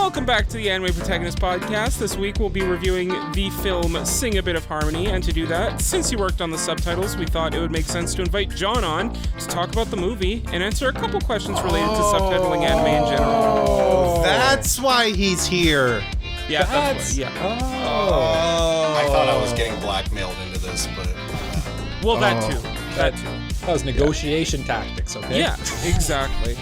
Welcome back to the Anime Protagonist Podcast. This week we'll be reviewing the film Sing a Bit of Harmony, and to do that, since he worked on the subtitles, we thought it would make sense to invite John on to talk about the movie and answer a couple questions related to subtitling anime in general. That's why he's here. Yeah, that's why, yeah. I thought I was getting blackmailed into this, but... Well, that too. That was negotiation tactics, okay? Yeah, exactly.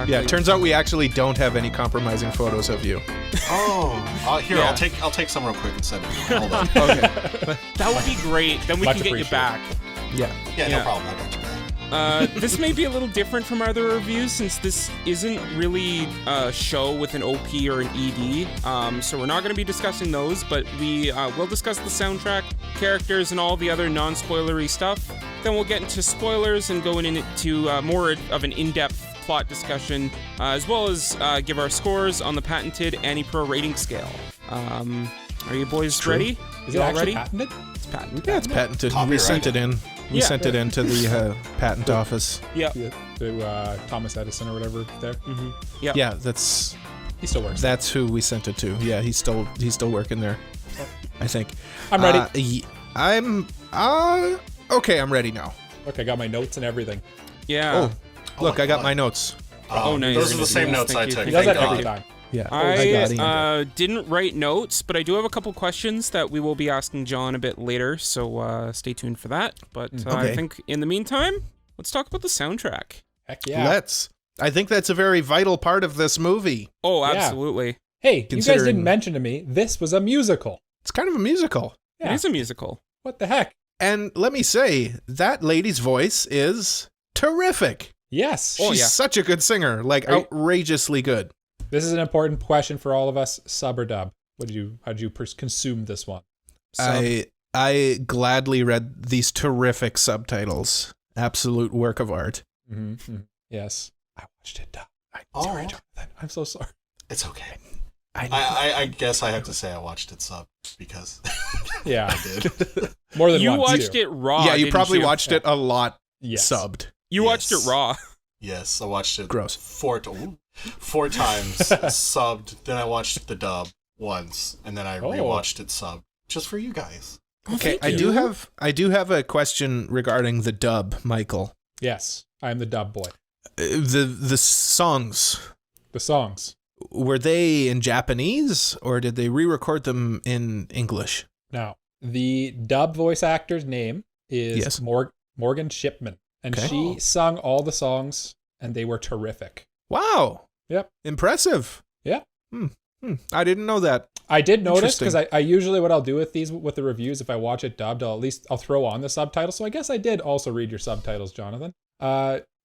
Yeah, it turns out we actually don't have any compromising photos of you. Here, Yeah. I'll take some real quick and send it to you. Hold on. Okay. That would be great. Then we Much can get you back. Yeah. Yeah, Yeah. no problem. I got you back. This may be a little different from our other reviews since this isn't really a show with an OP or an ED, so we're not going to be discussing those, but we will discuss the soundtrack, characters, and all the other non-spoilery stuff. Then we'll get into spoilers and go into more of an in-depth plot discussion, as well as give our scores on the patented Anipro rating scale. Are you boys ready? Is You it all actually ready? patented? It's patented. Yeah, it's patented. We Copyright. sent it in. We Yeah. sent it into the patent office. Yeah. To Thomas Edison or whatever there. Yeah. Yeah, that's He still works. who we sent it to. Yeah, he's still working there. I think. I'm ready. Okay, I'm ready now. Okay, I got my notes and everything. Yeah. Oh, look, I got my notes. Nice. Those are the same Nice, notes thank I you. took. He does that Thank every God. time. Yeah. I didn't write notes, but I do have a couple questions that we will be asking John a bit later, so stay tuned for that. But I Okay. think in the meantime, let's talk about the soundtrack. Heck yeah. I think that's a very vital part of this movie. Oh, Yeah. absolutely. Hey, you guys Considering- didn't mention to me, this was a musical. It's kind of a musical. Yeah. It is a musical. What the heck? And let me say, that lady's voice is terrific. Yes. Oh, She's yeah. such a good singer, like Are you- outrageously good. This is an important question for all of us. Sub or dub? How did you consume this one? I gladly read these terrific subtitles. Absolute work of art. Mm-hmm. Yes. I watched it dub. Sorry, Jonathan. I'm so sorry. It's okay. I I guess I have to say I watched it sub because Yeah. I did. More than You once, watched too. it raw. yeah, you didn't probably you? watched it a lot Yes. subbed. You watched it Yes. raw. Yes, I watched it Gross. four times subbed. Then I watched the dub once, and then I rewatched it subbed just for you guys. Okay, thank I you. do have a question regarding the dub, Michael. Yes. I am the dub boy. The songs, The songs. were they in Japanese or did they re-record them in English? Now, the dub voice actor's name is Yes. Morgan Shipman. And Okay. she sung all the songs, and they were terrific. Wow. Yep. Impressive. Yeah. I didn't know that. I did notice, Interesting. because I usually, what I'll do with the reviews, if I watch it dubbed, I'll throw on the subtitles. So I guess I did also read your subtitles, Jonathan.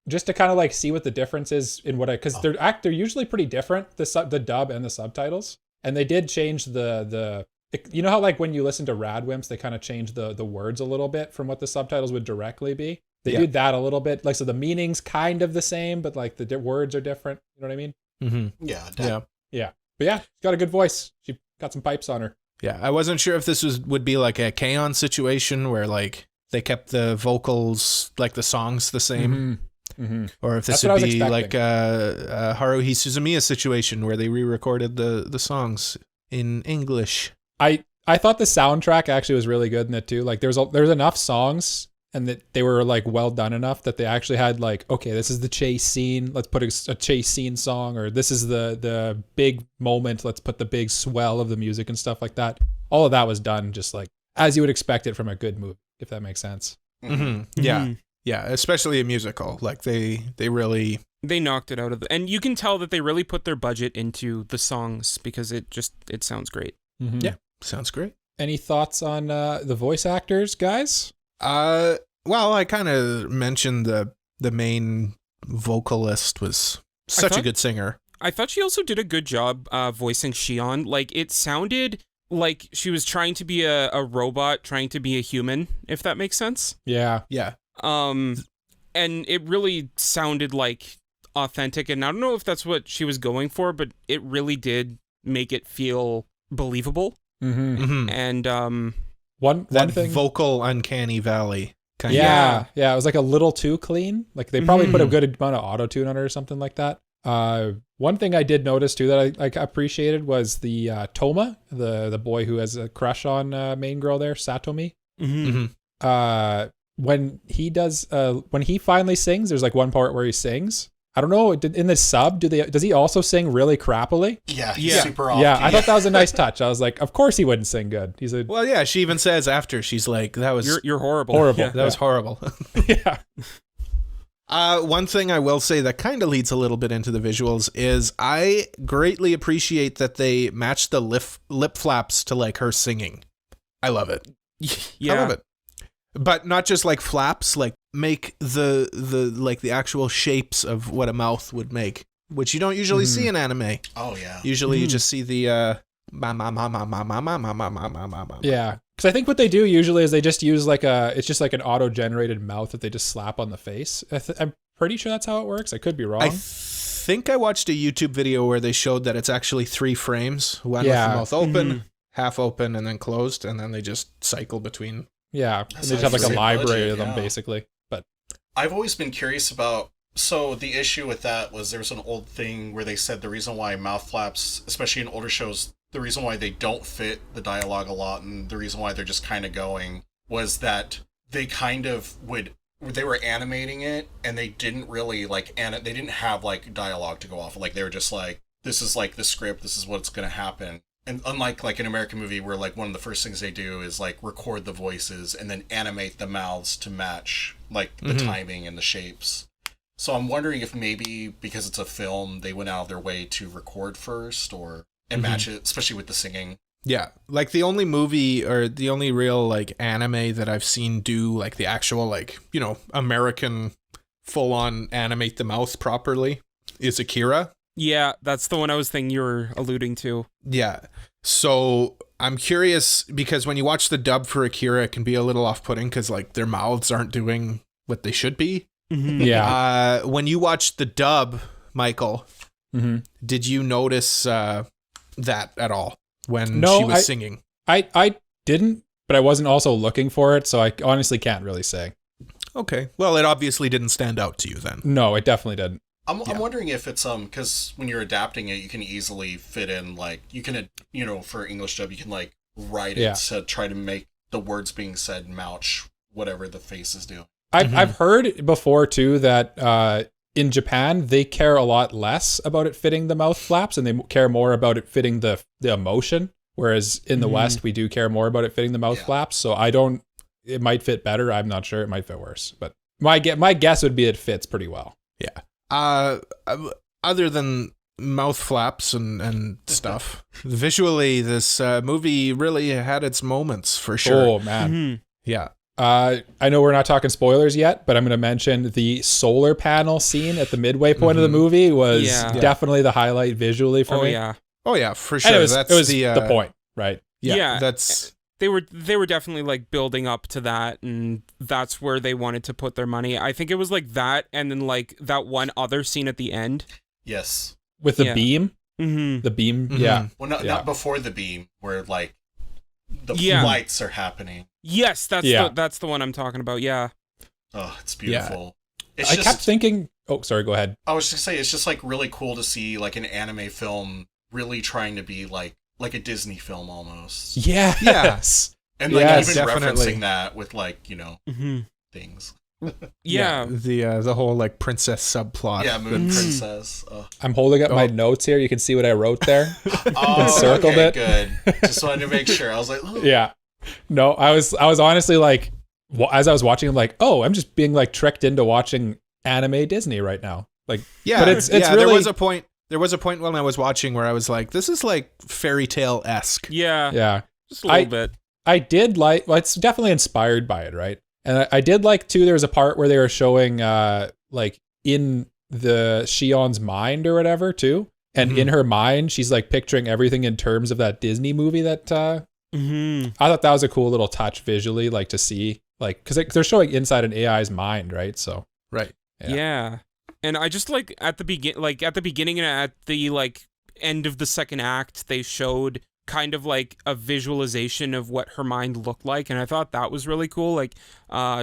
Just to kind of like see what the difference is in because they're usually pretty different, the dub and the subtitles. And they did change you know how like when you listen to Radwimps, they kind of change the words a little bit from what the subtitles would directly be. They Yeah. did that a little bit. Like, so the meaning's kind of the same, but like the words are different. You know what I mean? Mm-hmm. Yeah, Yeah. But yeah, she's got a good voice. She got some pipes on her. Yeah. I wasn't sure if this would be like a K-On! Situation where like they kept the vocals, like the songs the same. Mm-hmm. Or if this That's what would I was be like expecting. a Haruhi Suzumiya situation where they re-recorded the songs in English. I thought the soundtrack actually was really good in it too. Like there's enough songs and that they were like well done enough that they actually had like, okay, this is the chase scene. Let's put a chase scene song, or this is the big moment. Let's put the big swell of the music and stuff like that. All of that was done just like as you would expect it from a good movie, if that makes sense. Mm-hmm. Yeah. Yeah. Especially a musical. Like they really. They knocked it out of and you can tell that they really put their budget into the songs because it sounds great. Mm-hmm. Yeah. Sounds great. Any thoughts on the voice actors, guys? Well, I kind of mentioned the main vocalist was such a good singer. I thought she also did a good job voicing Shion. Like, it sounded like she was trying to be a robot, trying to be a human, if that makes sense. Yeah. Yeah. And it really sounded like authentic, and I don't know if that's what she was going for, but it really did make it feel believable. Mm-hmm. Mm-hmm. And One That thing. vocal uncanny valley kind Yeah, it was like a little too clean. Like they probably Mhm. put a good amount of auto tune on it or something like that. One One thing I did notice too that I appreciated was the Toma, the boy who has a crush on main girl there, Satomi. When he finally sings, there's like one part where he sings. I don't know, in the sub, does he also sing really crappily? Yeah, he's super off. Yeah, I thought that was a nice touch. I was like, of course he wouldn't sing good. Well, yeah, she even says after, she's like, that was you're horrible. Horrible. Yeah. That was horrible. Yeah. One thing I will say that kind of leads a little bit into the visuals is I greatly appreciate that they match the lip flaps to like her singing. I love it. Yeah. I love it. But not just like flaps, like make the like the actual shapes of what a mouth would make, which you don't usually see in anime. Oh yeah. Usually you just see the Yeah, because I think what they do usually is they just use it's just like an auto-generated mouth that they just slap on the face. I'm pretty sure that's how it works. I could be wrong. I think I watched a YouTube video where they showed that it's actually 3 frames, one with the mouth open, half open, and then closed, and then they just cycle between. Yeah, and That's they just have like a actually library legit, of them yeah. basically. But I've always been curious about. So the issue with that was there was an old thing where they said the reason why mouth flaps, especially in older shows, the reason why they don't fit the dialogue a lot, and the reason why they're just kind of going, was that they kind of they were animating it, and they didn't really like they didn't have like dialogue to go off of. Like they were just like, this is like the script, this is what's gonna happen. And unlike like an American movie where like one of the first things they do is like record the voices and then animate the mouths to match like the timing and the shapes. So I'm wondering if maybe because it's a film, they went out of their way to record first and match it, especially with the singing. Yeah, like the only movie or the only real like anime that I've seen do like the actual like, you know, American full on animate the mouth properly is Akira. Yeah, that's the one I was thinking you were alluding to. Yeah. So I'm curious because when you watch the dub for Akira, it can be a little off-putting because like their mouths aren't doing what they should be. yeah, When you watched the dub, Michael, did you notice that at all when she was singing? I didn't, but I wasn't also looking for it, so I honestly can't really say. Okay. Well, it obviously didn't stand out to you then. No, it definitely didn't. I'm wondering if it's because when you're adapting it, you can easily fit in like you can for English dub you can like write it to try to make the words being said match whatever the face is doing. I've heard before too that in Japan they care a lot less about it fitting the mouth flaps and they care more about it fitting the emotion, whereas in the West we do care more about it fitting the mouth flaps. So it might fit better. I'm not sure. It might fit worse, but my guess would be it fits pretty well. Yeah. Other than mouth flaps and stuff, visually this movie really had its moments for sure. Oh man. Yeah. I know we're not talking spoilers yet, but I'm going to mention the solar panel scene at the midway point of the movie was definitely the highlight visually for me. Oh yeah, for sure. And it was the point, right? Yeah. That's They were definitely like building up to that, and that's where they wanted to put their money. I think it was like that, and then like that one other scene at the end. Yes. With the beam. The beam. Yeah. Well, not before the beam, where like the lights are happening. Yes, that's the one I'm talking about. Yeah. Oh, it's beautiful. Yeah. I kept thinking. Oh, sorry. Go ahead. I was just gonna say it's just like really cool to see like an anime film really trying to be like a Disney film almost. Yeah. Yes. And like even referencing that with like, things. Yeah. The whole like princess subplot. Yeah, Moon Princess. I'm holding up my notes here. You can see what I wrote there. Circled it. Good. Just wanted to make sure. I was like, oh. Yeah. No, I was honestly like, as I was watching, I'm like, oh, I'm just being like tricked into watching anime Disney right now. Like, yeah, but it's really. There was a point when I was watching where I was like, this is like fairy tale-esque. Yeah. Just a little bit. I did like, well, it's definitely inspired by it, right? And I did like too, there was a part where they were showing like in the Shion's mind or whatever too. And in her mind, she's like picturing everything in terms of that Disney movie that I thought that was a cool little touch visually, like to see, like, because they're showing inside an AI's mind, right? So Yeah. And I just like at the beginning and at the like end of the second act, they showed kind of like a visualization of what her mind looked like, and I thought that was really cool. Like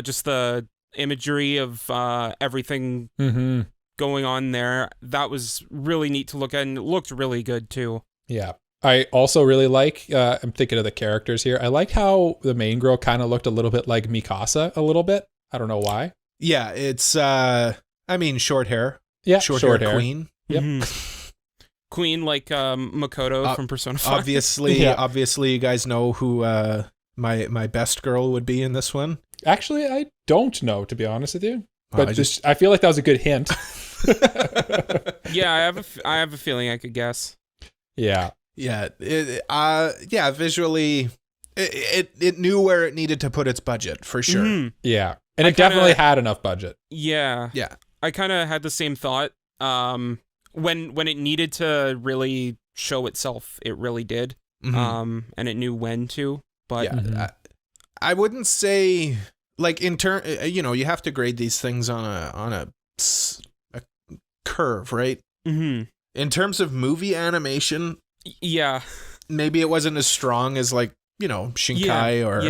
just the imagery of everything going on there. That was really neat to look at, and it looked really good too. Yeah. I also really like, I'm thinking of the characters here. I like how the main girl kind of looked a little bit like Mikasa a little bit. I don't know why. Yeah, it's, short hair. Yeah, Short hair queen. Yep. Queen like Makoto from Persona 5. Obviously, you guys know who my best girl would be in this one. Actually, I don't know, to be honest with you. Well, But I feel like that was a good hint. Yeah, I have a feeling I could guess. Yeah. Yeah, visually, it knew where it needed to put its budget, for sure. Mhm. Yeah. And it definitely had enough budget. Yeah. Yeah. I kind of had the same thought. When it needed to really show itself, it really did. Mhm. And it knew when to. But Yeah, I wouldn't say, like, in turn, you have to grade these things on a curve, right? Mhm. In terms of movie animation, Yeah. maybe it wasn't as strong as, like, Shinkai or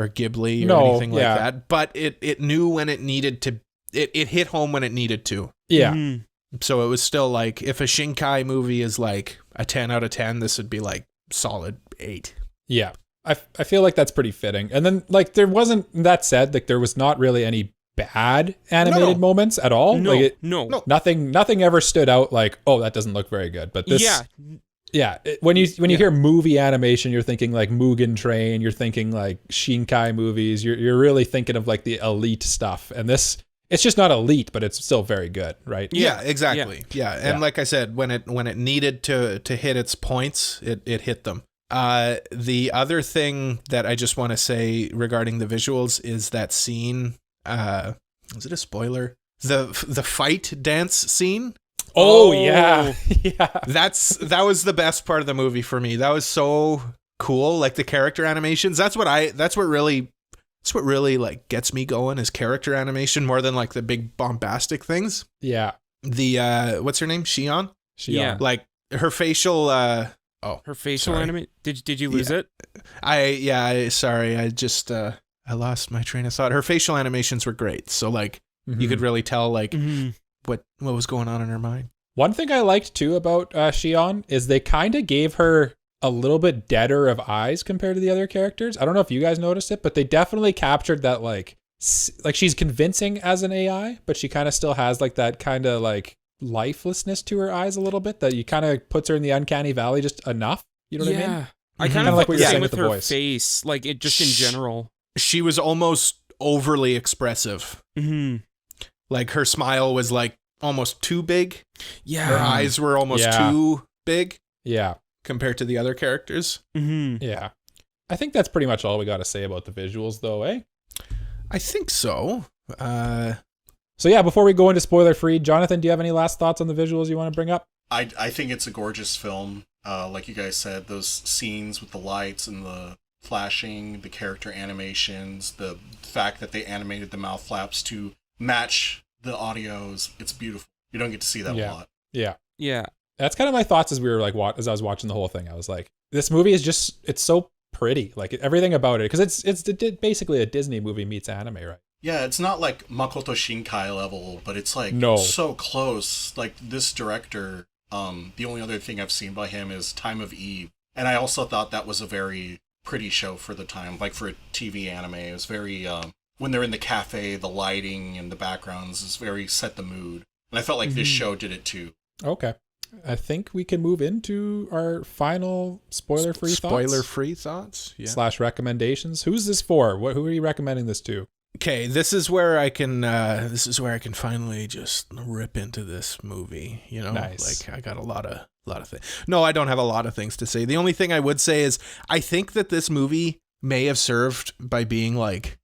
Ghibli or anything like that, but it knew when it needed to, it hit home when it needed to. Yeah. Mhm. So it was still like, if a Shinkai movie is like a 10 out of 10, this would be like solid 8. Yeah. I feel like that's pretty fitting. And then, like, there wasn't, that said, like, there was not really any bad animated moments at all. No, Like no. Nothing ever stood out like, oh, that doesn't look very good. But this, when you hear movie animation, you're thinking like Mugen Train, you're thinking like Shinkai movies, you're really thinking of like the elite stuff. And this, it's just not elite, but it's still very good, right? Yeah, exactly. Yeah, and like I said, when it needed to hit its points, it hit them. The other thing that I just want to say regarding the visuals is that scene. Is it a spoiler? The fight dance scene. Oh yeah, yeah. That was the best part of the movie for me. That was so cool. Like the character animations. That's what really like gets me going is character animation more than like the big bombastic things. Yeah. The what's her name? Shion. Yeah. Like her facial. Her facial anime. Did you lose it? Sorry. I lost my train of thought. Her facial animations were great. So like you could really tell like what was going on in her mind. One thing I liked too about Shion is they kind of gave her a little bit deader of eyes compared to the other characters. I don't know if you guys noticed it, but they definitely captured that like she's convincing as an AI, but she kind of still has like that kind of like lifelessness to her eyes a little bit that you kind of puts her in the uncanny valley just enough. You know what I mean? I kind of like like what the you're same saying with with the her voice. face, like it just in general. She was almost overly expressive. Mm-hmm. Like her smile was like almost too big. Yeah. Her eyes were almost too big. Yeah. Compared to the other characters. Mm-hmm. Yeah. I think that's pretty much all we got to say about the visuals though, eh? I think so. So yeah, before we go into spoiler free, Jonathan, do you have any last thoughts on the visuals you want to bring up? I think it's a gorgeous film. Like you guys said, those scenes with the lights and the flashing, the character animations, the fact that they animated the mouth flaps to match the audios, it's beautiful. You don't get to see that a lot. Yeah. Yeah. That's kind of my thoughts as we were like as I was watching the whole thing. I was like, this movie is just, it's so pretty, like everything about it, because it's basically a Disney movie meets anime, right? Yeah, it's not like Makoto Shinkai level, but it's like so close. Like this director, the only other thing I've seen by him is Time of Eve, and I also thought that was a very pretty show for the time, like for a TV anime. It was very when they're in the cafe, the lighting and the backgrounds is very set the mood, and I felt like this show did it too. Okay. I think we can move into our final spoiler-free thoughts. Spoiler-free thoughts? Yeah. / recommendations. Who's this for? Who are you recommending this to? Okay, this is where I can finally just rip into this movie, you know? Nice. Like I got a lot of things. No, I don't have a lot of things to say. The only thing I would say is I think that this movie may have served by being like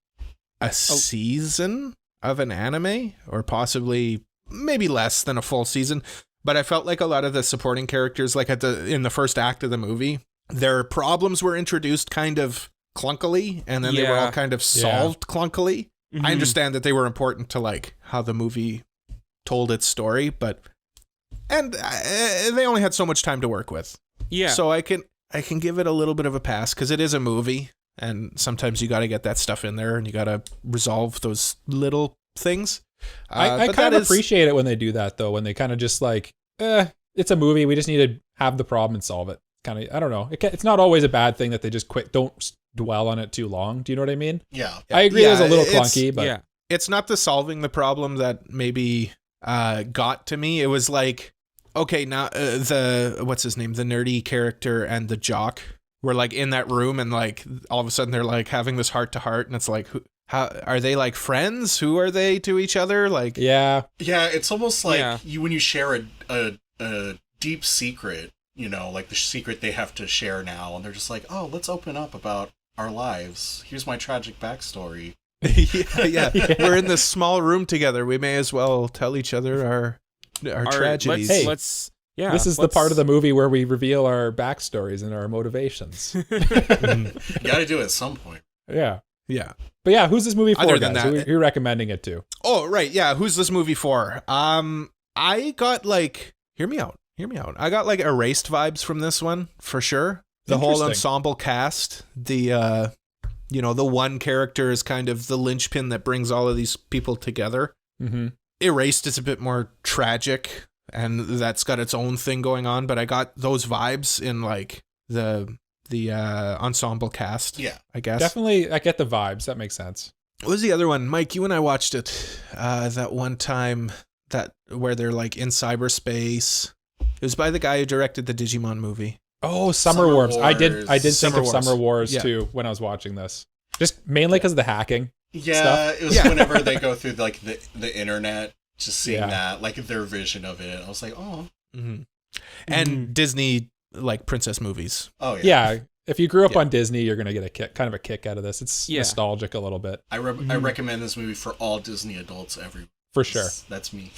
a season of an anime, or possibly maybe less than a full season. But I felt like a lot of the supporting characters, like in the first act of the movie, their problems were introduced kind of clunkily, and then they were all kind of solved clunkily. Mm-hmm. I understand that they were important to like how the movie told its story, and they only had so much time to work with. Yeah. So I can give it a little bit of a pass because it is a movie, and sometimes you got to get that stuff in there, and you got to resolve those little things. I but kind that of is- appreciate it when they do that, though, when they kind of just like, it's a movie. We just need to have the problem and solve it. Kind of, I don't know. It's not always a bad thing that they just don't dwell on it too long. Do you know what I mean? Yeah. I agree it was a little it's- clunky, but Yeah. It's not the solving the problem that maybe got to me. It was like, okay, now what's his name? The nerdy character and the jock were like in that room, and like all of a sudden they're like having this heart to heart, and it's like, how are they like friends? Who are they to each other? Like, yeah. Yeah, it's almost like Yeah. when you share a deep secret, you know, like the secret they have to share now, and they're just like, oh, let's open up about our lives. Here's my tragic backstory. yeah, we're in this small room together. We may as well tell each other our tragedies. Let's yeah. This is the part of the movie where we reveal our backstories and our motivations. You got to do it at some point. Yeah. Yeah. But yeah, who's this movie for, Other than guys? that- Who you're recommending it to? Oh, right. Yeah. Who's this movie for? I got like, hear me out. I got like Erased vibes from this one for sure. The whole Interesting. ensemble cast, the one character is kind of the linchpin that brings all of these people together. Mm-hmm. Erased is a bit more tragic, and that's got its own thing going on, but I got those vibes in like the ensemble cast. Yeah. I guess. Definitely, I get the vibes. That makes sense. What was the other one? Mike, you and I watched it that one time where they're like in cyberspace. It was by the guy who directed the Digimon movie. Oh, Summer Summer Wars. I did Wars. think Summer of Wars. Summer Wars Yeah. too when I was watching this. Just mainly because of the hacking. Yeah, Stuff. it was Yeah. whenever they go through like the internet, just seeing Yeah. that, like their vision of it. I was like, oh, Mm-hmm. And Disney like princess movies. oh yeah. Yeah. If you grew up Yeah. on Disney, you're gonna get kind of a kick out of this. It's Yeah. nostalgic a little bit, I recommend this movie for all Disney adults everywhere. for sure. That's me.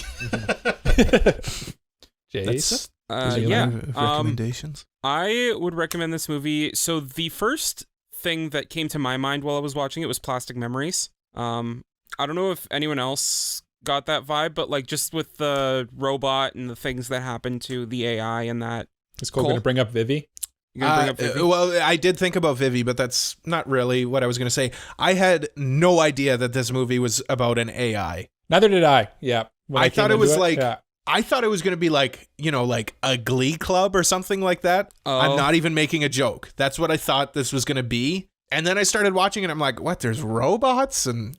Jace, yeah. Recommendations. I would recommend this movie. So the first thing that came to my mind while I was watching it was Plastic Memories. I don't know if anyone else got that vibe, but like just with the robot and the things that happen to the AI and that. is Cole Cole? gonna bring up Vivi? You gonna bring up Vivi? Well, I did think about Vivi, but that's not really what I was going to say. I had no idea that this movie was about an AI. Neither did I. Yeah. When I came thought it into was like- yeah. I thought it was going to be like, like a Glee Club or something like that. Oh. I'm not even making a joke. That's what I thought this was going to be. And then I started watching it. I'm like, what? There's robots and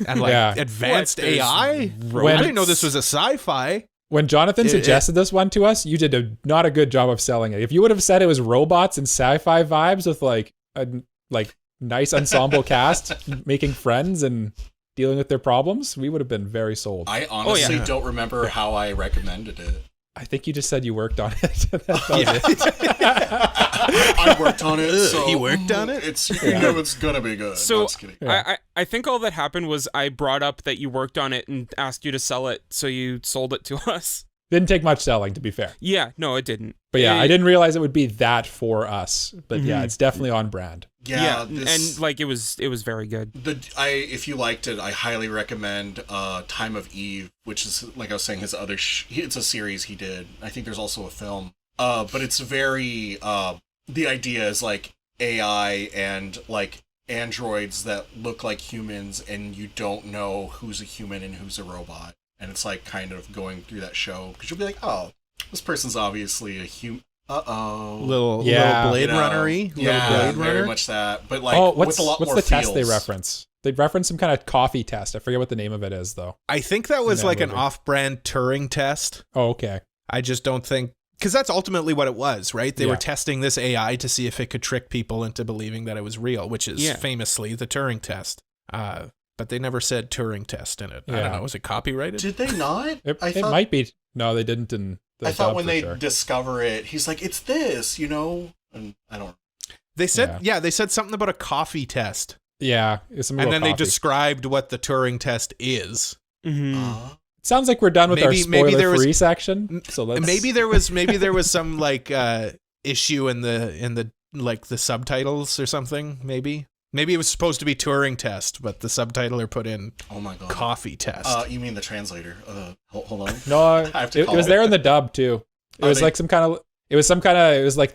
like Yeah. advanced What? There's AI? robots? I didn't know this was a sci-fi. When Jonathan It- suggested this one to us, you did not a good job of selling it. If you would have said it was robots and sci-fi vibes with like a nice ensemble cast making friends and dealing with their problems, we would have been very sold. I honestly yeah. don't remember how I recommended it. I think you just said you worked on it. That was Yeah. it. I worked on it. So He worked on it? It's it's gonna be good. So- No, just kidding. Yeah. I think all that happened was I brought up that you worked on it and asked you to sell it, so you sold it to us. Didn't take much selling, to be fair. Yeah, no, it didn't. But yeah, It- I didn't realize it would be that for us. But yeah, Mhm. it's definitely on brand. Yeah, and like it was very good. If you liked it, I highly recommend Time of Eve, which is like I was saying, his other it's a series he did. I think there's also a film. But it's very the idea is like AI and like androids that look like humans, and you don't know who's a human and who's a robot. And it's like kind of going through that show because you'll be like, oh, this person's obviously a human. Little Yeah. Blade You know, Runner-y. Yeah, Little Blade very Runner. much that. But like Oh, with a lot what's more the test they feels. reference? They reference some kind of coffee test. I forget what the name of it is, though. I think that was that like an movie. off-brand Turing test. Oh, okay. I just don't think, because that's ultimately what it was, right? They Yeah. were testing this AI to see if it could trick people into believing that it was real, which is Yeah. famously the Turing test. But they never said Turing test in it. I Yeah. don't know. Was it copyrighted? Did they not? It I thought might be. No, they didn't. In the I thought dub when for they sure. discover it, he's like, "It's this," and I don't. They said, they said something about a coffee test. Yeah, it's some And then they coffee. described what the Turing test is. Mm-hmm. Sounds like we're done with our Maybe there was- spoiler-free section. So let's. Maybe there was some like issue in the like the subtitles or something. Maybe it was supposed to be Turing test, but the subtitler put in Oh my god. coffee test. You mean the translator? Hold on. No, I have to it call was it. there in the dub too. It Oh, was they- like some kind of. It was like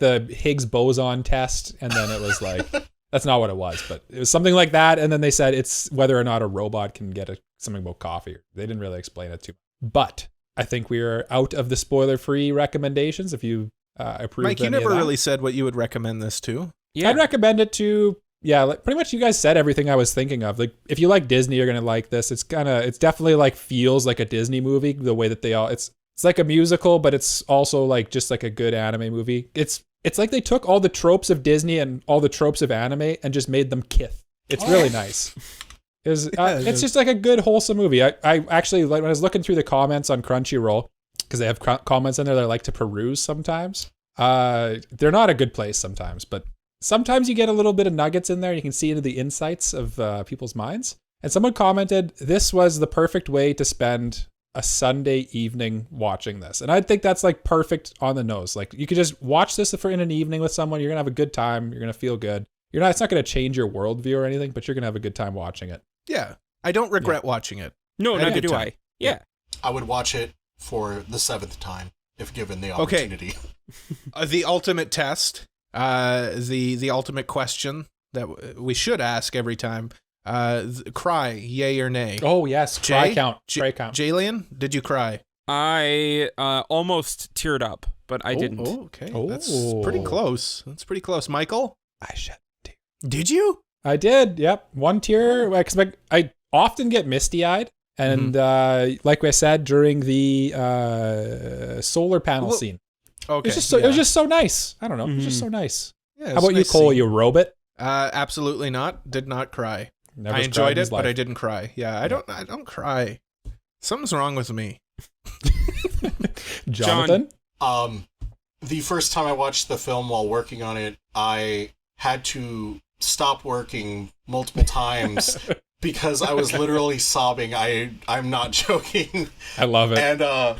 the Higgs boson test, and then it was like that's not what it was, but it was something like that. And then they said it's whether or not a robot can get something about coffee. They didn't really explain it too much. But I think we are out of the spoiler-free recommendations. If you approve, Mike, you never really said what you would recommend this to. Yeah. I'd recommend it to. Yeah, like pretty much you guys said everything I was thinking of. Like if you like Disney, you're gonna like this. It's definitely like feels like a Disney movie. The way that it's like a musical, but it's also like just like a good anime movie. It's like they took all the tropes of Disney and all the tropes of anime and just made them kith. It's really nice. It's just like a good wholesome movie. I actually, like, when I was looking through the comments on Crunchyroll, because they have comments in there that I like to peruse sometimes. They're not a good place sometimes, but sometimes you get a little bit of nuggets in there. You can see into the insights of people's minds. And someone commented, this was the perfect way to spend a Sunday evening watching this. And I think that's like perfect on the nose. Like you could just watch this for in an evening with someone. You're going to have a good time. You're going to feel good. It's not going to change your worldview or anything, but you're going to have a good time watching it. Yeah. I don't regret watching it. No, neither do I. Yeah. I would watch it for the 7th time if given the opportunity. Okay. The ultimate test, the ultimate question that we should ask every time. Cry, yay or nay? Oh, yes. Cry count. Cry count. Jalen, did you cry? I almost teared up, but I didn't. Oh, okay. That's pretty close. Michael? I shed a tear. Did you? I did. Yep. One tear. I often get misty-eyed. And like I said, during the solar panel scene. Okay. It was just so nice. I don't know. It was just so nice. Yeah, how about you, Cole? You robot? Absolutely not. Did not cry. Never I enjoyed it, but I didn't cry. Yeah, I don't cry. Something's wrong with me. Jonathan? The first time I watched the film while working on it, I had to stop working multiple times because I was literally sobbing. I'm not joking. I love it. And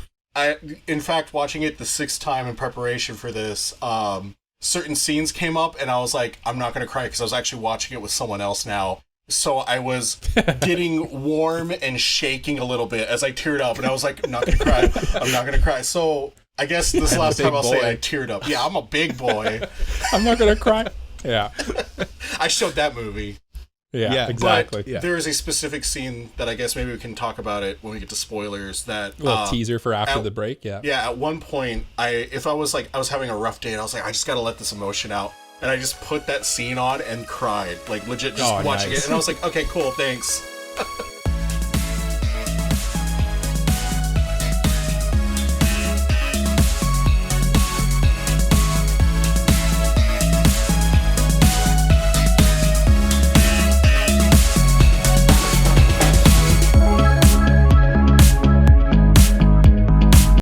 in fact, watching it the 6th time in preparation for this, certain scenes came up and I was like, I'm not going to cry because I was actually watching it with someone else now. So I was getting warm and shaking a little bit as I teared up, and I was like, I'm not going to cry. I'm not going to cry. So I guess this last time I'll say I teared up. Yeah, I'm a big boy. I'm not going to cry. Yeah. I showed that movie. Yeah, exactly. But there is a specific scene that I guess maybe we can talk about it when we get to spoilers. That a little teaser for after the break. Yeah. Yeah. At one point, I was having a rough day, and I was like, I just got to let this emotion out, and I just put that scene on and cried, like legit, just watching it, and I was like, okay, cool, thanks.